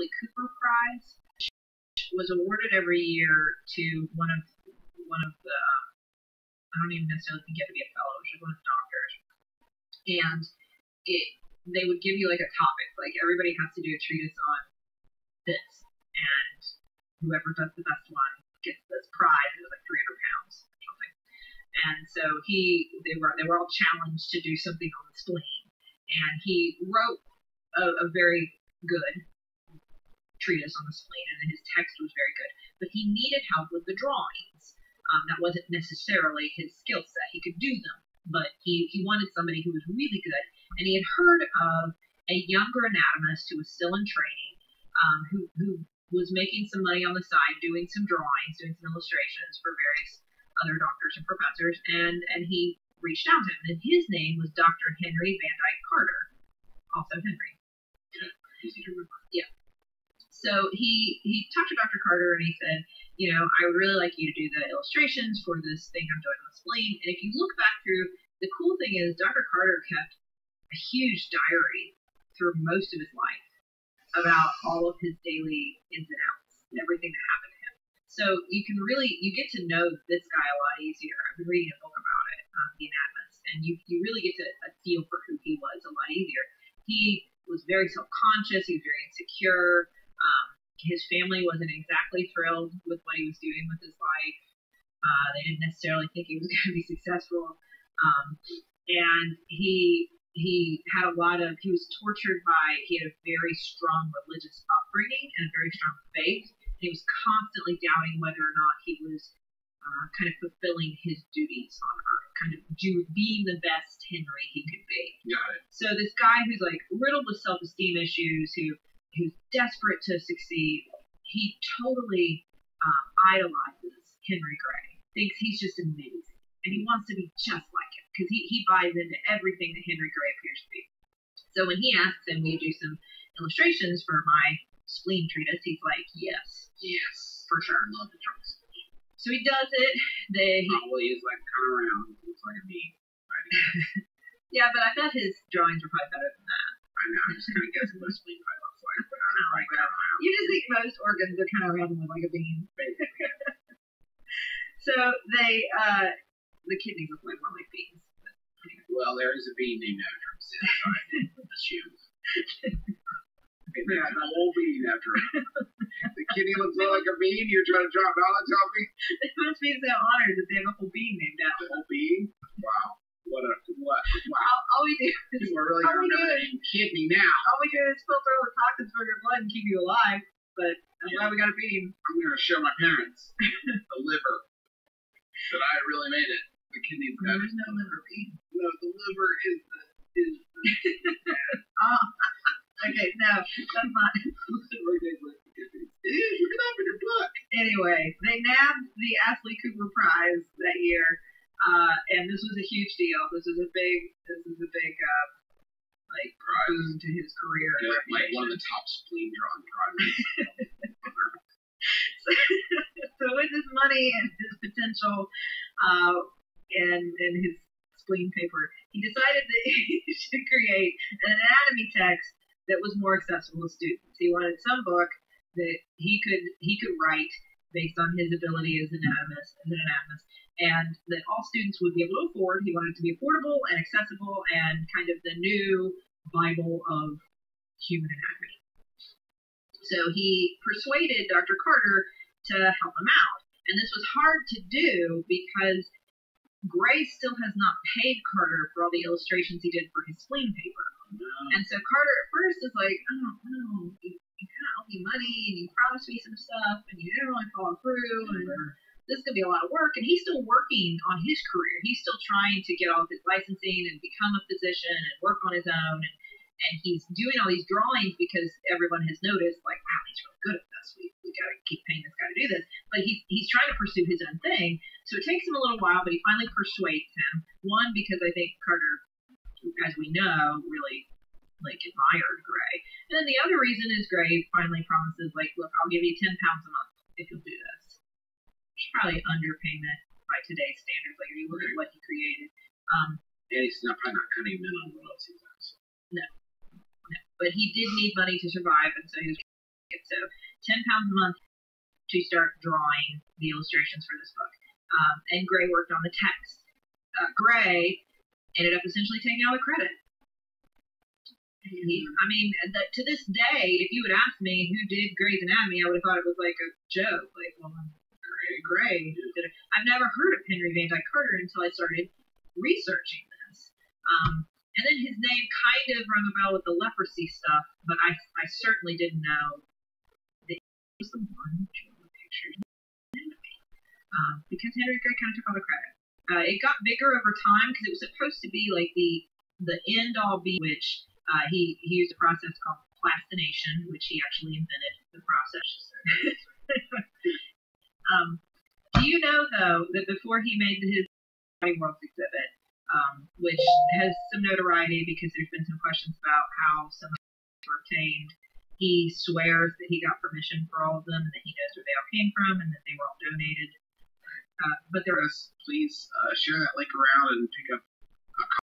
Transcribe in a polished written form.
Ashley Cooper Prize, which was awarded every year to one of the I don't even necessarily think you have to be a fellow, it's just one of the doctors. And they would give you like a topic, like everybody has to do a treatise on this, and whoever does the best one gets this prize. It was like 300 pounds or something. And so they were all challenged to do something on the spleen, and he wrote a very good treatise on the spleen, and his text was very good. But he needed help with the drawings. That wasn't necessarily his skill set. He could do them, but he wanted somebody who was really good. And he had heard of a younger anatomist who was still in training, who was making some money on the side, doing some drawings, doing some illustrations for various other doctors and professors. And he reached out to him, and his name was Dr. Henry Van Dyke Carter, also Henry. Easy to remember. Yeah. So he talked to Dr. Carter, and he said, I would really like you to do the illustrations for this thing I'm doing on the spleen. And if you look back through, the cool thing is Dr. Carter kept a huge diary through most of his life about all of his daily ins and outs and everything that happened to him. So you get to know this guy a lot easier. I've been reading a book about it, The Anatomist, and you really get a feel for who he was a lot easier. He was very self-conscious. He was very insecure. His family wasn't exactly thrilled with what he was doing with his life. They didn't necessarily think he was going to be successful. And he was tortured he had a very strong religious upbringing and a very strong faith. And he was constantly doubting whether or not he was kind of fulfilling his duties on earth, kind of being the best Henry he could be. Got it. So this guy who's like riddled with self-esteem issues, who's desperate to succeed, he totally idolizes Henry Gray, thinks he's just amazing, and he wants to be just like him, because he buys into everything that Henry Gray appears to be. So when he asks him, will you do some illustrations for my spleen treatise, he's like, yes, for sure. Love the drawings. So he does it. Probably is like kind of round, looks like a bee. Yeah, but I bet his drawings were probably better than that. I know, I'm just kind of guessing what a spleen probably looks like. But I don't know, like, you just think most organs are kind of round and look like a bean. So the kidneys look like more like beans. Well, there is a bean named after him, so I assume. There's a whole bean after him. The kidney looks like a bean. You're trying to drop knowledge on me? It must be so honored that they have a whole bean named after them. A whole bean? Wow. What? Wow. All we do is you are really remember the kidney now. All we do is filter all the toxins from your blood and keep you alive. But I'm glad we got a bean. I'm going to show my parents the liver that I really made it. The kidney's got There's no liver bean. No, the liver is the Okay, no, that's not. It is. Look it up in your book. Anyway, they nabbed the Ashley Cooper Prize that year, and this was a huge deal. This was a big boon to his career. Yeah, like one of the top spleen drawing prizes. So with his money and his potential, and his spleen paper, he decided that he should create an anatomy text that was more accessible to students. He wanted some book that he could write based on his ability as an anatomist, and that all students would be able to afford. He wanted it to be affordable and accessible and kind of the new Bible of human anatomy. So he persuaded Dr. Carter to help him out. And this was hard to do because Gray still has not paid Carter for all the illustrations he did for his spleen paper. No. And so Carter at first is like, I don't know, you kind of owe me money, and you promised me some stuff, and you didn't really follow through, and this is going to be a lot of work. And he's still working on his career. He's still trying to get all of his licensing and become a physician and work on his own. And he's doing all these drawings because everyone has noticed, like, wow, he's really good at this. We got to keep paying this guy to do this. But he's trying to pursue his own thing. So it takes him a little while, but he finally persuades him. One, because I think Carter, as we know, really admired Gray. And then the other reason is Gray finally promises, like, look, I'll give you £10 a month if you'll do this. Which is probably underpayment by today's standards. Like, if you look at what he created. And he's probably not cutting in on royalties. No. But he did need money to survive, and so he was So £10 a month to start drawing the illustrations for this book. And Gray worked on the text. Gray ended up essentially taking all the credit. To this day, if you would ask me who did Grey's Anatomy, I would have thought it was like a joke. Like, well, Gray did it. I've never heard of Henry Van Dyke Carter until I started researching this. And then his name kind of rung a bell with the leprosy stuff, but I certainly didn't know that he was the one who drew the picture. Because Henry Gray kind of took all the credit. It got bigger over time because it was supposed to be like the end-all be, which he used a process called plastination, which he actually invented the process. Do you know, though, that before he made his Body Worlds exhibit, which has some notoriety because there's been some questions about how some of them were obtained, he swears that he got permission for all of them and that he knows where they all came from and that they were all donated. But there was... Please share that link around and pick up